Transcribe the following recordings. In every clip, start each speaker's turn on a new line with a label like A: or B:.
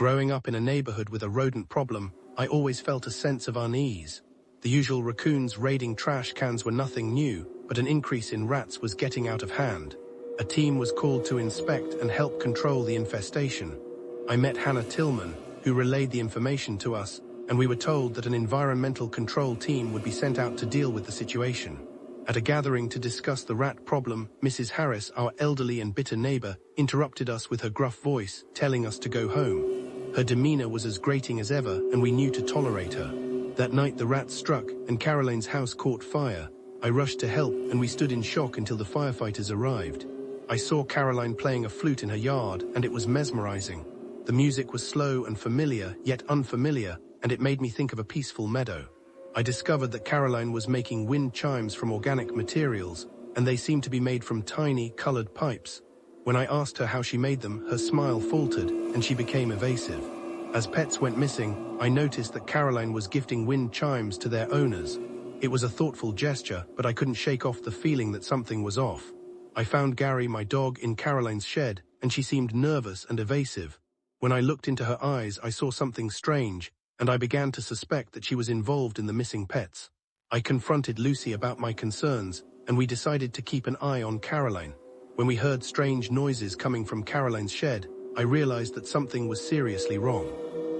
A: Growing up in a neighborhood with a rodent problem, I always felt a sense of unease. The usual raccoons raiding trash cans were nothing new, but an increase in rats was getting out of hand. A team was called to inspect and help control the infestation. I met Hannah Tillman, who relayed the information to us, and we were told that an environmental control team would be sent out to deal with the situation. At a gathering to discuss the rat problem, Mrs. Harris, our elderly and bitter neighbor, interrupted us with her gruff voice, telling us to go home. Her demeanor was as grating as ever, and we knew to tolerate her. That night the rats struck, and Caroline's house caught fire. I rushed to help, and we stood in shock until the firefighters arrived. I saw Caroline playing a flute in her yard, and it was mesmerizing. The music was slow and familiar, yet unfamiliar, and it made me think of a peaceful meadow. I discovered that Caroline was making wind chimes from organic materials, and they seemed to be made from tiny, colored pipes. When I asked her how she made them, her smile faltered, and she became evasive. As pets went missing, I noticed that Caroline was gifting wind chimes to their owners. It was a thoughtful gesture, but I couldn't shake off the feeling that something was off. I found Gary, my dog, in Caroline's shed, and she seemed nervous and evasive. When I looked into her eyes, I saw something strange, and I began to suspect that she was involved in the missing pets. I confronted Lucy about my concerns, and we decided to keep an eye on Caroline. When we heard strange noises coming from Caroline's shed, I realized that something was seriously wrong.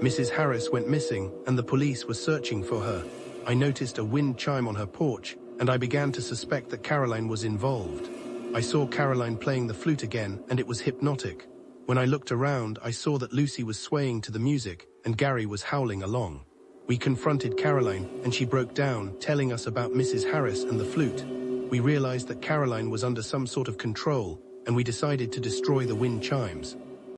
A: Mrs. Harris went missing, and the police were searching for her. I noticed a wind chime on her porch, and I began to suspect that Caroline was involved. I saw Caroline playing the flute again, and it was hypnotic. When I looked around, I saw that Lucy was swaying to the music, and Gary was howling along. We confronted Caroline, and she broke down, telling us about Mrs. Harris and the flute. We realized that Caroline was under some sort of control, and we decided to destroy the wind chimes.